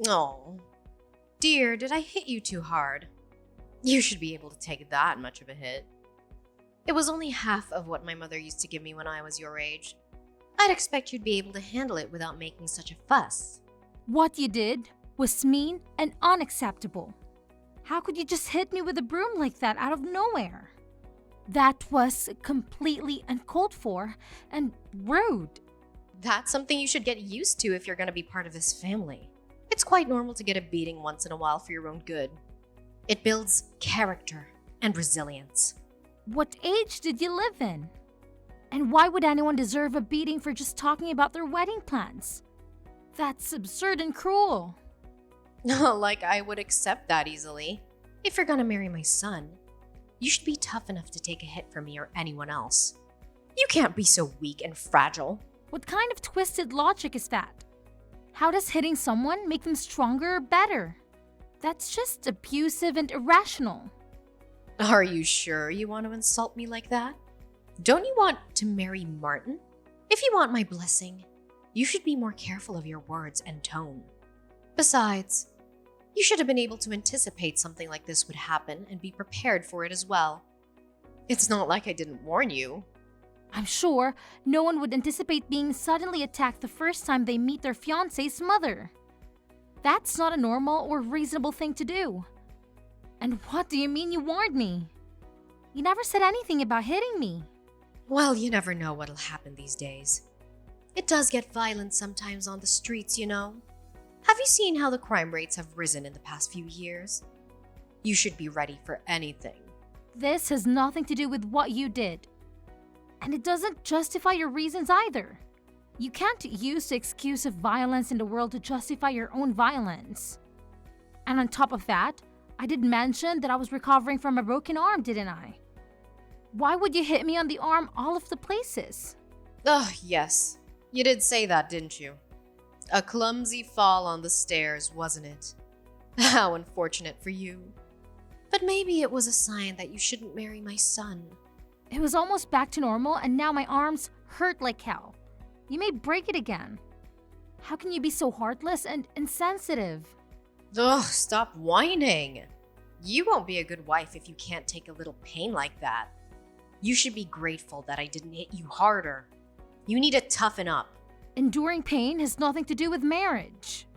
Oh, dear, did I hit you too hard? You should be able to take that much of a hit. It was only half of what my mother used to give me when I was your age. I'd expect you'd be able to handle it without making such a fuss. What you did was mean and unacceptable. How could you just hit me with a broom like that out of nowhere? That was completely uncalled for and rude. That's something you should get used to if you're going to be part of this family. It's quite normal to get a beating once in a while for your own good. It builds character and resilience. What age did you live in? And why would anyone deserve a beating for just talking about their wedding plans? That's absurd and cruel. Like I would accept that easily. If you're gonna marry my son, you should be tough enough to take a hit from me or anyone else. You can't be so weak and fragile. What kind of twisted logic is that? How does hitting someone make them stronger or better? That's just abusive and irrational. Are you sure you want to insult me like that? Don't you want to marry Martin? If you want my blessing, you should be more careful of your words and tone. Besides, you should have been able to anticipate something like this would happen and be prepared for it as well. It's not like I didn't warn you. I'm sure no one would anticipate being suddenly attacked the first time they meet their fiance's mother. That's not a normal or reasonable thing to do. And what do you mean you warned me? You never said anything about hitting me. Well, you never know what'll happen these days. It does get violent sometimes on the streets, you know. Have you seen how the crime rates have risen in the past few years? You should be ready for anything. This has nothing to do with what you did. And it doesn't justify your reasons either. You can't use the excuse of violence in the world to justify your own violence. And on top of that, I did mention that I was recovering from a broken arm, didn't I? Why would you hit me on the arm all of the places? Ugh, yes. You did say that, didn't you? A clumsy fall on the stairs, wasn't it? How unfortunate for you. But maybe it was a sign that you shouldn't marry my son. It was almost back to normal and now my arms hurt like hell. You may break it again. How can you be so heartless and insensitive? Ugh, stop whining. You won't be a good wife if you can't take a little pain like that. You should be grateful that I didn't hit you harder. You need to toughen up. Enduring pain has nothing to do with marriage.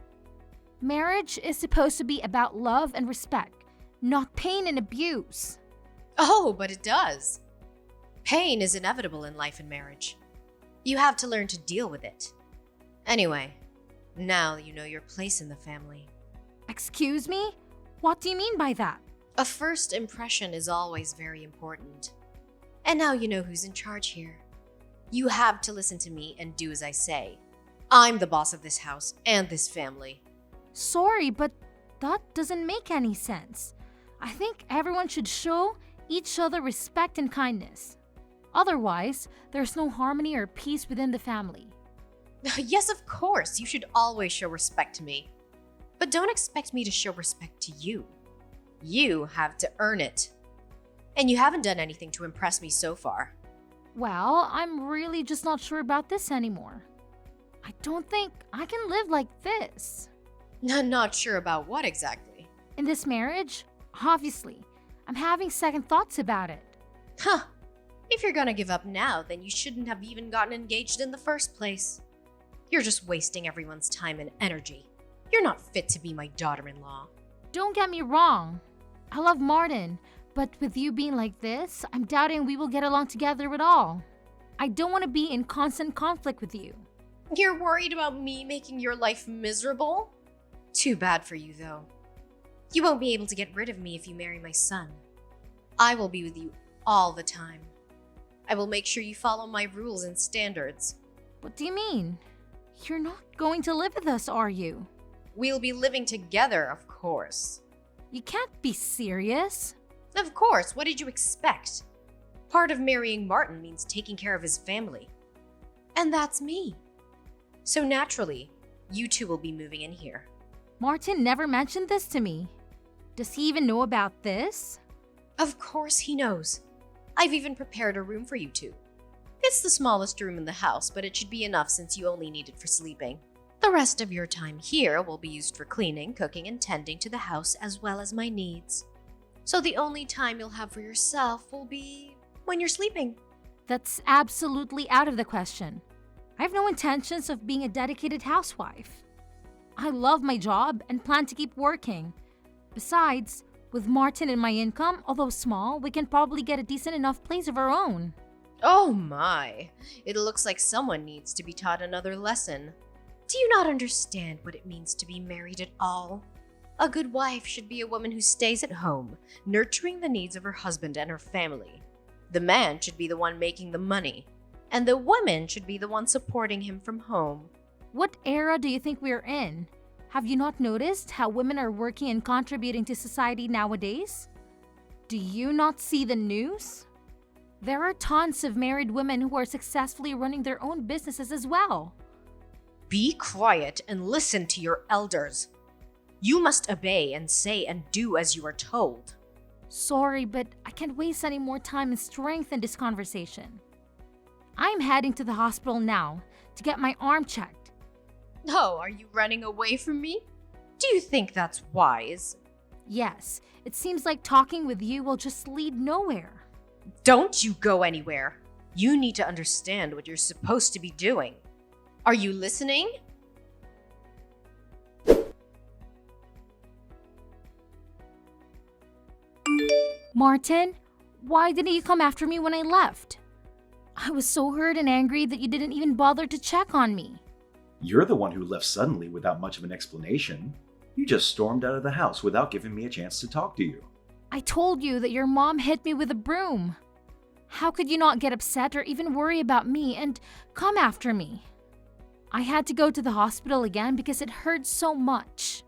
Marriage is supposed to be about love and respect, not pain and abuse. Oh, but it does. Pain is inevitable in life and marriage. You have to learn to deal with it. Anyway, now you know your place in the family. Excuse me? What do you mean by that? A first impression is always very important. And now you know who's in charge here. You have to listen to me and do as I say. I'm the boss of this house and this family. Sorry, but that doesn't make any sense. I think everyone should show each other respect and kindness. Otherwise, there's no harmony or peace within the family. Yes, of course, you should always show respect to me. But don't expect me to show respect to you. You have to earn it. And you haven't done anything to impress me so far. Well, I'm really just not sure about this anymore. I don't think I can live like this. Not sure about what exactly. In this marriage, obviously, I'm having second thoughts about it. Huh. If you're gonna give up now, then you shouldn't have even gotten engaged in the first place. You're just wasting everyone's time and energy. You're not fit to be my daughter-in-law. Don't get me wrong. I love Martin, but with you being like this, I'm doubting we will get along together at all. I don't want to be in constant conflict with you. You're worried about me making your life miserable? Too bad for you, though. You won't be able to get rid of me if you marry my son. I will be with you all the time. I will make sure you follow my rules and standards. What do you mean? You're not going to live with us, are you? We'll be living together, of course. You can't be serious. Of course, what did you expect? Part of marrying Martin means taking care of his family. And that's me. So naturally, you two will be moving in here. Martin never mentioned this to me. Does he even know about this? Of course he knows. I've even prepared a room for you two. It's the smallest room in the house, but it should be enough since you only need it for sleeping. The rest of your time here will be used for cleaning, cooking, and tending to the house as well as my needs. So the only time you'll have for yourself will be when you're sleeping. That's absolutely out of the question. I have no intentions of being a dedicated housewife. I love my job and plan to keep working. Besides, with Martin and my income, although small, we can probably get a decent enough place of our own. Oh my, it looks like someone needs to be taught another lesson. Do you not understand what it means to be married at all? A good wife should be a woman who stays at home, nurturing the needs of her husband and her family. The man should be the one making the money, and the woman should be the one supporting him from home. What era do you think we're in? Have you not noticed how women are working and contributing to society nowadays? Do you not see the news? There are tons of married women who are successfully running their own businesses as well. Be quiet and listen to your elders. You must obey and say and do as you are told. Sorry, but I can't waste any more time and strength in this conversation. I'm heading to the hospital now to get my arm checked. Oh, are you running away from me? Do you think that's wise? Yes, it seems like talking with you will just lead nowhere. Don't you go anywhere. You need to understand what you're supposed to be doing. Are you listening? Martin, why didn't you come after me when I left? I was so hurt and angry that you didn't even bother to check on me. You're the one who left suddenly without much of an explanation. You just stormed out of the house without giving me a chance to talk to you. I told you that your mom hit me with a broom. How could you not get upset or even worry about me and come after me? I had to go to the hospital again because it hurt so much.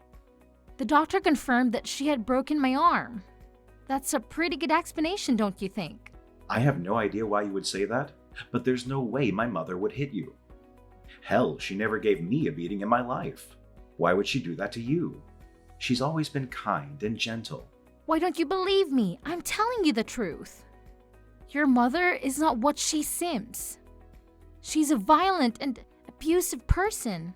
The doctor confirmed that she had broken my arm. That's a pretty good explanation, don't you think? I have no idea why you would say that, but there's no way my mother would hit you. Hell, she never gave me a beating in my life. Why would she do that to you? She's always been kind and gentle. Why don't you believe me? I'm telling you the truth. Your mother is not what she seems. She's a violent and abusive person.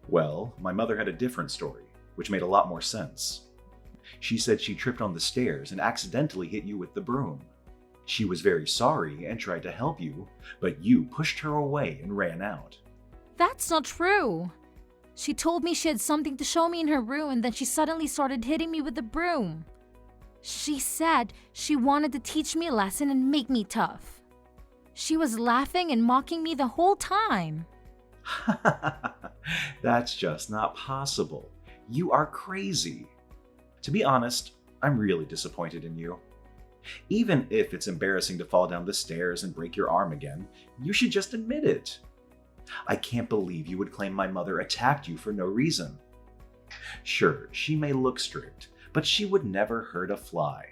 Well, my mother had a different story, which made a lot more sense. She said she tripped on the stairs and accidentally hit you with the broom. She was very sorry and tried to help you, but you pushed her away and ran out. That's not true. She told me she had something to show me in her room and then she suddenly started hitting me with the broom. She said she wanted to teach me a lesson and make me tough. She was laughing and mocking me the whole time. That's just not possible. You are crazy. To be honest, I'm really disappointed in you. Even if it's embarrassing to fall down the stairs and break your arm again, you should just admit it. I can't believe you would claim my mother attacked you for no reason. Sure, she may look strict, but she would never hurt a fly.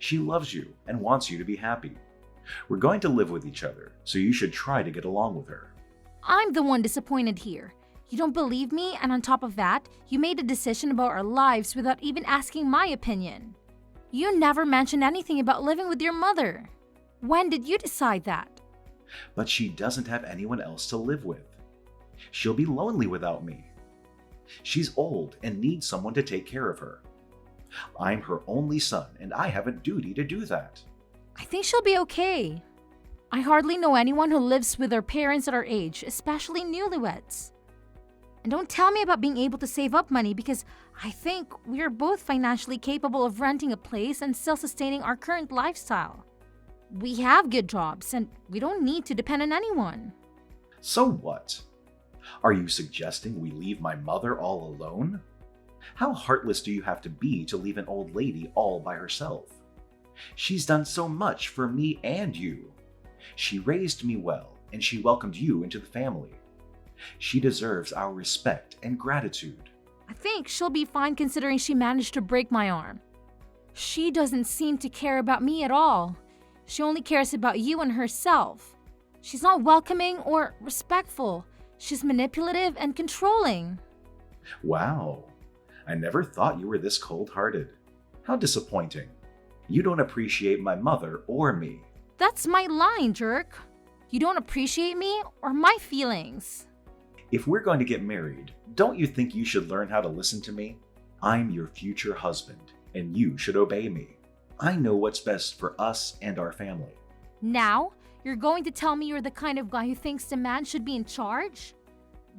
She loves you and wants you to be happy. We're going to live with each other, so you should try to get along with her. I'm the one disappointed here. You don't believe me, and on top of that, you made a decision about our lives without even asking my opinion. You never mentioned anything about living with your mother. When did you decide that? But she doesn't have anyone else to live with. She'll be lonely without me. She's old and needs someone to take care of her. I'm her only son, and I have a duty to do that. I think she'll be okay. I hardly know anyone who lives with their parents at our age, especially newlyweds. And don't tell me about being able to save up money because I think we are both financially capable of renting a place and still sustaining our current lifestyle. We have good jobs and we don't need to depend on anyone. So what? Are you suggesting we leave my mother all alone? How heartless do you have to be to leave an old lady all by herself? She's done so much for me and you. She raised me well, and she welcomed you into the family. She deserves our respect and gratitude. I think she'll be fine considering she managed to break my arm. She doesn't seem to care about me at all. She only cares about you and herself. She's not welcoming or respectful. She's manipulative and controlling. Wow, I never thought you were this cold-hearted. How disappointing. You don't appreciate my mother or me. That's my line, jerk. You don't appreciate me or my feelings. If we're going to get married, don't you think you should learn how to listen to me? I'm your future husband, and you should obey me. I know what's best for us and our family. Now, you're going to tell me you're the kind of guy who thinks the man should be in charge?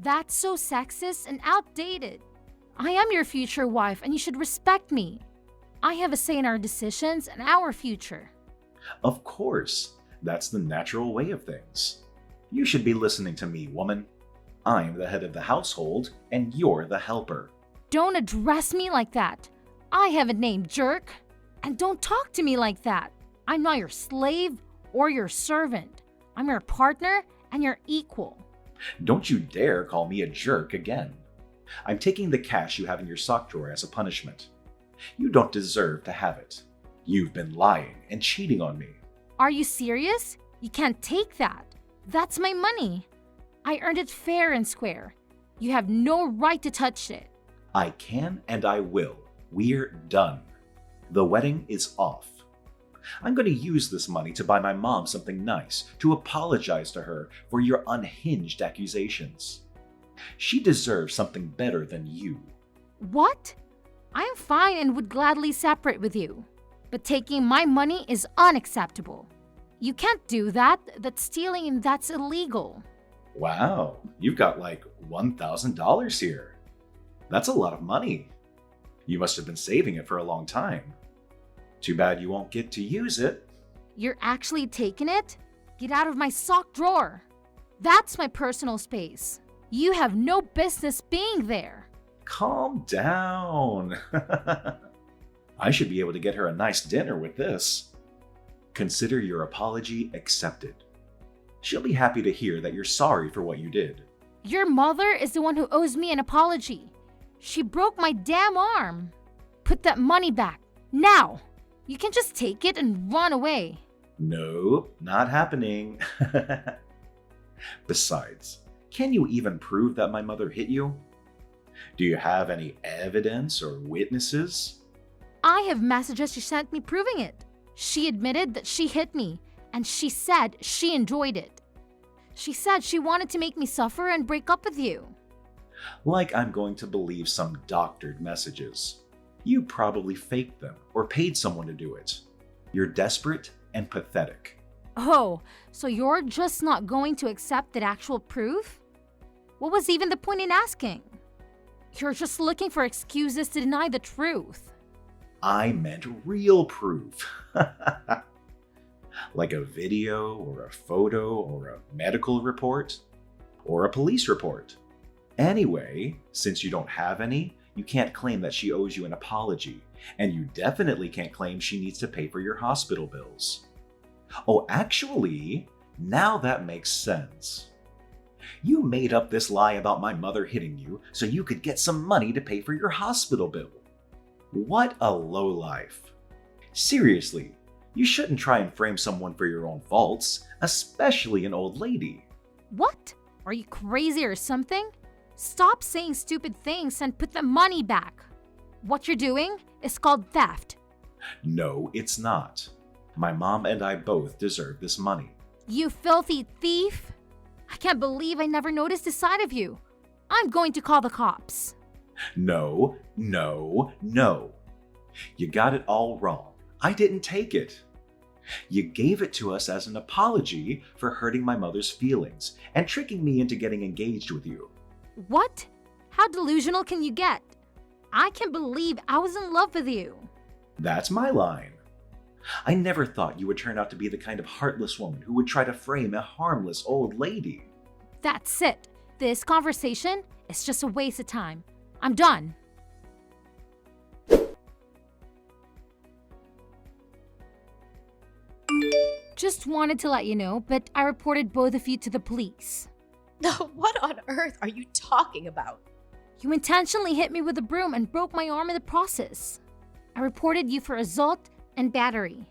That's so sexist and outdated. I am your future wife and you should respect me. I have a say in our decisions and our future. Of course, that's the natural way of things. You should be listening to me, woman. I'm the head of the household, and you're the helper. Don't address me like that. I have a name, jerk. And don't talk to me like that. I'm not your slave or your servant. I'm your partner and your equal. Don't you dare call me a jerk again. I'm taking the cash you have in your sock drawer as a punishment. You don't deserve to have it. You've been lying and cheating on me. Are you serious? You can't take that. That's my money. I earned it fair and square. You have no right to touch it. I can and I will. We're done. The wedding is off. I'm going to use this money to buy my mom something nice, to apologize to her for your unhinged accusations. She deserves something better than you. What? I'm fine and would gladly separate with you. But taking my money is unacceptable. You can't do that. That's stealing and that's illegal. Wow, you've got like $1,000 here. That's a lot of money. You must have been saving it for a long time. Too bad you won't get to use it. You're actually taking it? Get out of my sock drawer. That's my personal space. You have no business being there. Calm down. I should be able to get her a nice dinner with this. Consider your apology accepted. She'll be happy to hear that you're sorry for what you did. Your mother is the one who owes me an apology. She broke my damn arm. Put that money back, now. You can just take it and run away. Nope, not happening. Besides, can you even prove that my mother hit you? Do you have any evidence or witnesses? I have messages she sent me proving it. She admitted that she hit me, and she said she enjoyed it. She said she wanted to make me suffer and break up with you. Like I'm going to believe some doctored messages. You probably faked them or paid someone to do it. You're desperate and pathetic. Oh, so you're just not going to accept that actual proof? What was even the point in asking? You're just looking for excuses to deny the truth. I meant real proof. Like a video or a photo or a medical report or a police report. Anyway, since you don't have any, you can't claim that she owes you an apology, and you definitely can't claim she needs to pay for your hospital bills. Oh, actually, now that makes sense. You made up this lie about my mother hitting you so you could get some money to pay for your hospital bill. What a lowlife. Seriously, you shouldn't try and frame someone for your own faults, especially an old lady. What? Are you crazy or something? Stop saying stupid things and put the money back. What you're doing is called theft. No, it's not. My mom and I both deserve this money. You filthy thief! I can't believe I never noticed this side of you. I'm going to call the cops. No. You got it all wrong. I didn't take it. You gave it to us as an apology for hurting my mother's feelings and tricking me into getting engaged with you. What? How delusional can you get? I can't believe I was in love with you. That's my line. I never thought you would turn out to be the kind of heartless woman who would try to frame a harmless old lady. That's it. This conversation is just a waste of time. I'm done. Just wanted to let you know, but I reported both of you to the police. What on earth are you talking about? You intentionally hit me with a broom and broke my arm in the process. I reported you for assault and battery.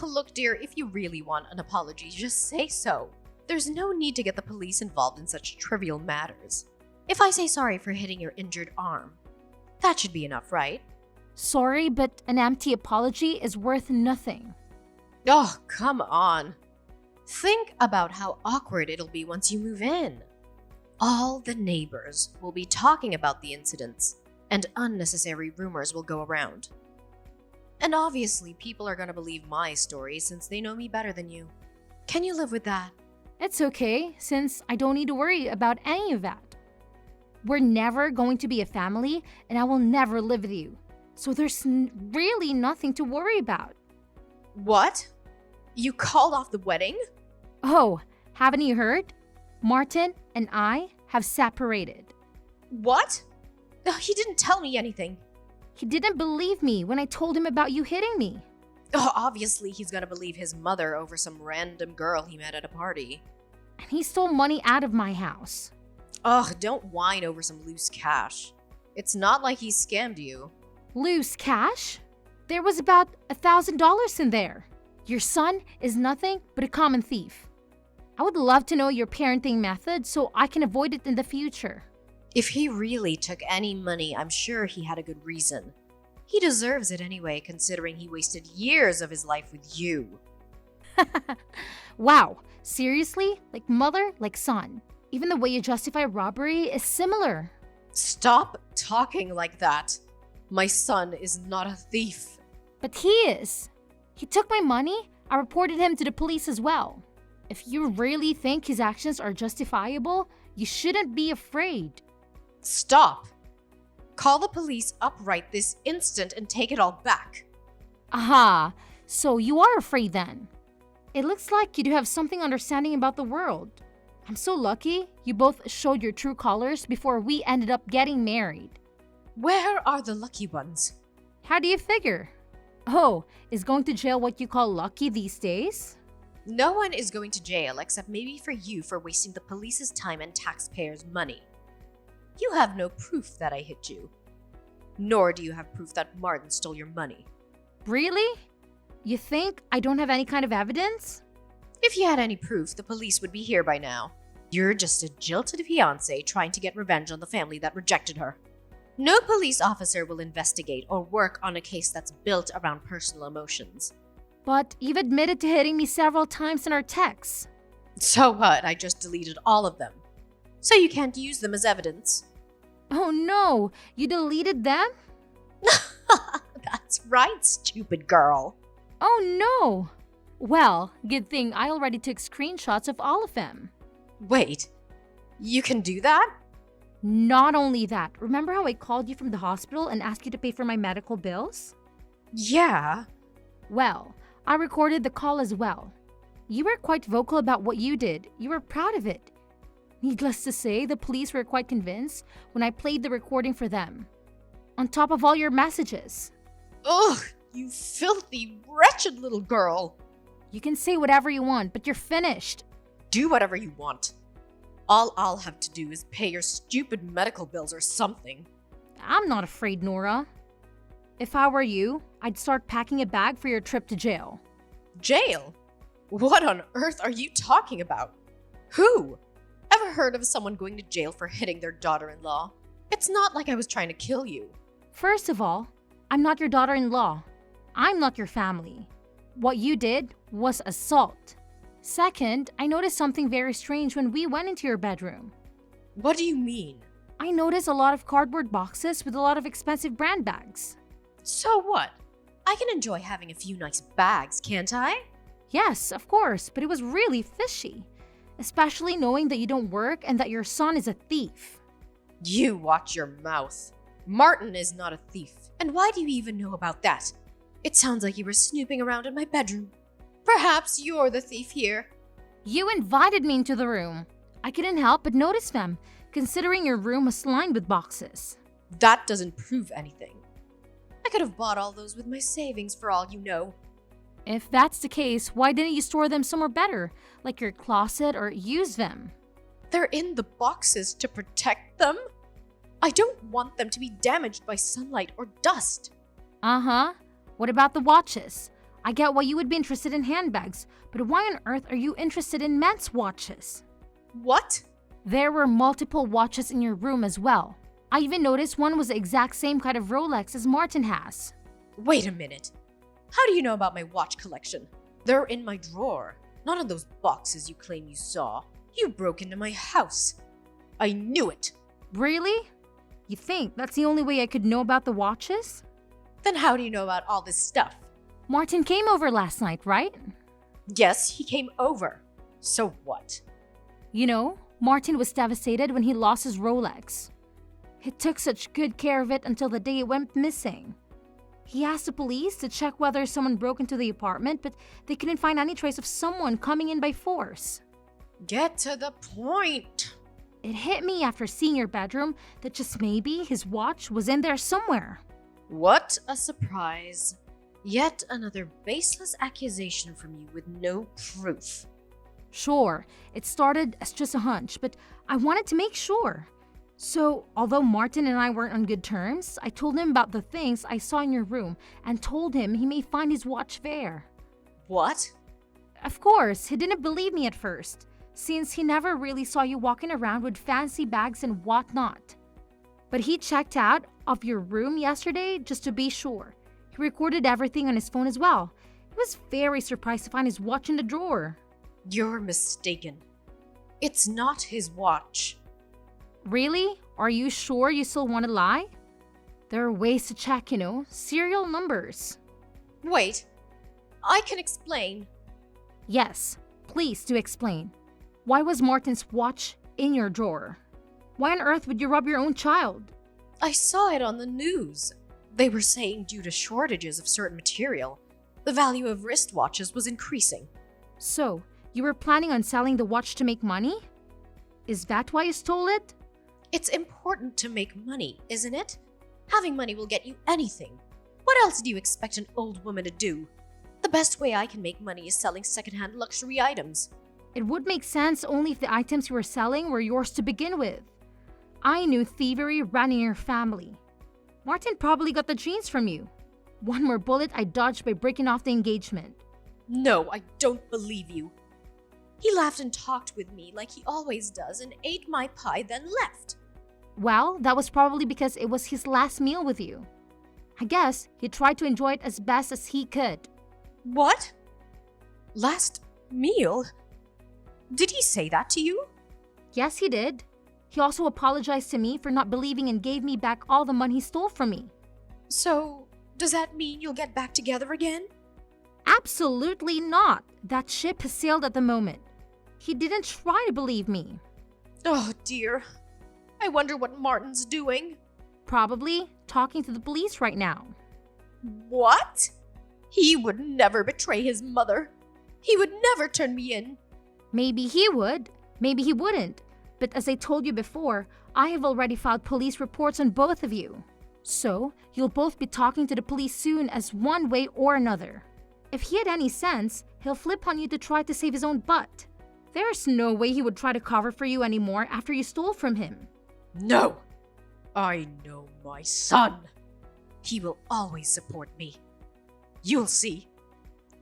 Look, dear, if you really want an apology, just say so. There's no need to get the police involved in such trivial matters. If I say sorry for hitting your injured arm, that should be enough, right? Sorry, but an empty apology is worth nothing. Oh, come on. Think about how awkward it'll be once you move in. All the neighbors will be talking about the incidents, and unnecessary rumors will go around. And obviously, people are going to believe my story since they know me better than you. Can you live with that? It's okay, since I don't need to worry about any of that. We're never going to be a family, and I will never live with you. So there's really nothing to worry about. What? You called off the wedding? Oh, haven't you heard? Martin and I have separated. What? He didn't tell me anything. He didn't believe me when I told him about you hitting me. Oh, obviously, he's gonna believe his mother over some random girl he met at a party. And he stole money out of my house. Ugh, don't whine over some loose cash. It's not like he scammed you. Loose cash? There was about $1,000 in there. Your son is nothing but a common thief. I would love to know your parenting method so I can avoid it in the future. If he really took any money, I'm sure he had a good reason. He deserves it anyway, considering he wasted years of his life with you. Wow, seriously? Like mother, like son. Even the way you justify robbery is similar. Stop talking like that. My son is not a thief. But he is. He took my money. I reported him to the police as well. If you really think his actions are justifiable, you shouldn't be afraid. Stop. Call the police up right this instant and take it all back. Aha, so you are afraid then. It looks like you do have something understanding about the world. I'm so lucky you both showed your true colors before we ended up getting married. Where are the lucky ones? How do you figure? Oh, is going to jail what you call lucky these days? No one is going to jail except maybe for you for wasting the police's time and taxpayers' money. You have no proof that I hit you. Nor do you have proof that Martin stole your money. Really? You think I don't have any kind of evidence? If you had any proof, the police would be here by now. You're just a jilted fiance trying to get revenge on the family that rejected her. No police officer will investigate or work on a case that's built around personal emotions. But you've admitted to hitting me several times in our texts. So what? I just deleted all of them. So you can't use them as evidence. Oh no, you deleted them? That's right, stupid girl. Oh no! Well, good thing I already took screenshots of all of them. Wait, you can do that? Not only that, remember how I called you from the hospital and asked you to pay for my medical bills? Yeah. Well, I recorded the call as well. You were quite vocal about what you did. You were proud of it. Needless to say, the police were quite convinced when I played the recording for them. On top of all your messages. Ugh, you filthy, wretched little girl. You can say whatever you want, but you're finished. Do whatever you want. All I'll have to do is pay your stupid medical bills or something. I'm not afraid, Nora. If I were you, I'd start packing a bag for your trip to jail. Jail? What on earth are you talking about? Who? Ever heard of someone going to jail for hitting their daughter-in-law? It's not like I was trying to kill you. First of all, I'm not your daughter-in-law. I'm not your family. What you did was assault. Second, I noticed something very strange when we went into your bedroom. What do you mean? I noticed a lot of cardboard boxes with a lot of expensive brand bags. So what? I can enjoy having a few nice bags, can't I? Yes, of course, but it was really fishy. Especially knowing that you don't work and that your son is a thief. You watch your mouth. Martin is not a thief. And why do you even know about that? It sounds like you were snooping around in my bedroom. Perhaps you're the thief here. You invited me into the room. I couldn't help but notice them, considering your room was lined with boxes. That doesn't prove anything. I could have bought all those with my savings for all you know. If that's the case, why didn't you store them somewhere better, like your closet, or use them? They're in the boxes to protect them. I don't want them to be damaged by sunlight or dust. Uh-huh. What about the watches? I get why you would be interested in handbags, but why on earth are you interested in men's watches? What? There were multiple watches in your room as well. I even noticed one was the exact same kind of Rolex as Martin has. Wait a minute. How do you know about my watch collection? They're in my drawer, not in those boxes you claim you saw. You broke into my house. I knew it. Really? You think that's the only way I could know about the watches? Then how do you know about all this stuff? Martin came over last night, right? Yes, he came over. So what? You know, Martin was devastated when he lost his Rolex. He took such good care of it until the day it went missing. He asked the police to check whether someone broke into the apartment, but they couldn't find any trace of someone coming in by force. Get to the point. It hit me after seeing your bedroom that just maybe his watch was in there somewhere. What a surprise. Yet another baseless accusation from you with no proof. Sure, it started as just a hunch, but I wanted to make sure. So, although Martin and I weren't on good terms, I told him about the things I saw in your room and told him he may find his watch there. What? Of course, he didn't believe me at first, since he never really saw you walking around with fancy bags and whatnot. But he checked out of your room yesterday just to be sure. He recorded everything on his phone as well. He was very surprised to find his watch in the drawer. You're mistaken. It's not his watch. Really? Are you sure you still want to lie? There are ways to check, serial numbers. Wait, I can explain. Yes, please do explain. Why was Martin's watch in your drawer? Why on earth would you rob your own child? I saw it on the news. They were saying due to shortages of certain material, the value of wristwatches was increasing. So, you were planning on selling the watch to make money? Is that why you stole it? It's important to make money, isn't it? Having money will get you anything. What else do you expect an old woman to do? The best way I can make money is selling secondhand luxury items. It would make sense only if the items you were selling were yours to begin with. I knew thievery ran in your family. Martin probably got the genes from you. One more bullet I dodged by breaking off the engagement. No, I don't believe you. He laughed and talked with me like he always does and ate my pie, then left. Well, that was probably because it was his last meal with you. I guess he tried to enjoy it as best as he could. What? Last meal? Did he say that to you? Yes, he did. He also apologized to me for not believing and gave me back all the money he stole from me. So, does that mean you'll get back together again? Absolutely not. That ship has sailed at the moment. He didn't try to believe me. Oh dear. I wonder what Martin's doing. Probably talking to the police right now. What? He would never betray his mother. He would never turn me in. Maybe he would, maybe he wouldn't. But as I told you before, I have already filed police reports on both of you. So, you'll both be talking to the police soon as one way or another. If he had any sense, he'll flip on you to try to save his own butt. There's no way he would try to cover for you anymore after you stole from him. No! I know my son. He will always support me. You'll see.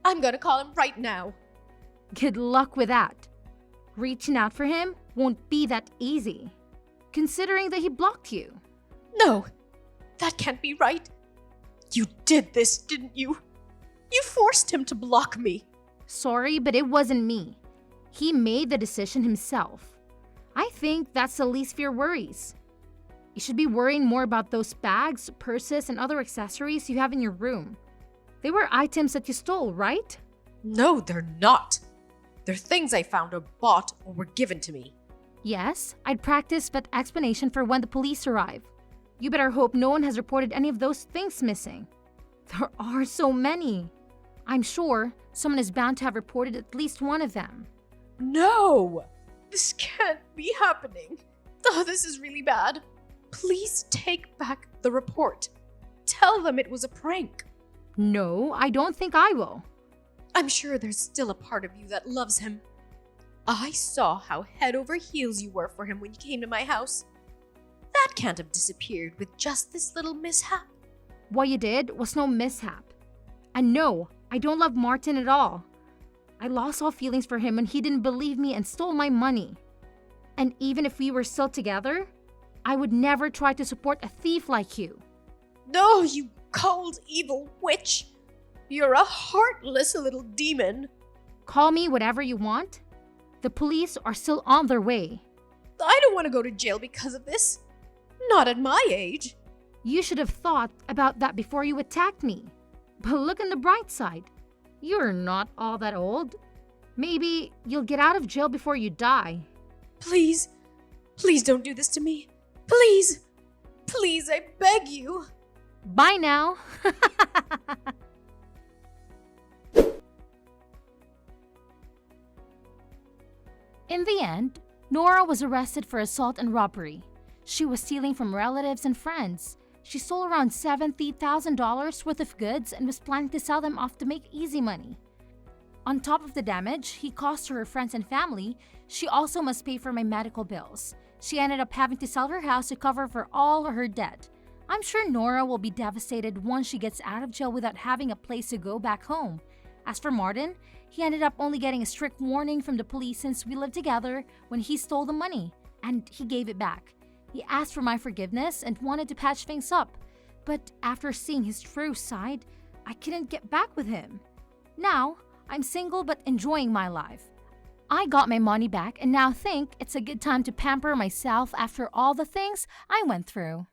I'm gonna call him right now. Good luck with that. Reaching out for him won't be that easy, considering that he blocked you. No, that can't be right. You did this, didn't you? You forced him to block me. Sorry, but it wasn't me. He made the decision himself. I think that's the least of your worries. You should be worrying more about those bags, purses, and other accessories you have in your room. They were items that you stole, right? No, they're not. They're things I found or bought or were given to me. Yes, I'd practice that explanation for when the police arrive. You better hope no one has reported any of those things missing. There are so many. I'm sure someone is bound to have reported at least one of them. No! This can't be happening. Oh, this is really bad. Please take back the report. Tell them it was a prank. No, I don't think I will. I'm sure there's still a part of you that loves him. I saw how head over heels you were for him when you came to my house. That can't have disappeared with just this little mishap. What you did was no mishap. And no, I don't love Martin at all. I lost all feelings for him when he didn't believe me and stole my money. And even if we were still together, I would never try to support a thief like you. No, you cold, evil witch! You're a heartless little demon. Call me whatever you want. The police are still on their way. I don't want to go to jail because of this. Not at my age. You should have thought about that before you attacked me. But look on the bright side. You're not all that old. Maybe you'll get out of jail before you die. Please, please don't do this to me. Please, please, I beg you. Bye now. In the end, Nora was arrested for assault and robbery. She was stealing from relatives and friends. She stole around $70,000 worth of goods and was planning to sell them off to make easy money. On top of the damage he caused to her friends and family, she also must pay for my medical bills. She ended up having to sell her house to cover for all her debt. I'm sure Nora will be devastated once she gets out of jail without having a place to go back home. As for Martin, he ended up only getting a strict warning from the police since we lived together when he stole the money, and he gave it back. He asked for my forgiveness and wanted to patch things up, but after seeing his true side, I couldn't get back with him. Now, I'm single but enjoying my life. I got my money back and now think it's a good time to pamper myself after all the things I went through.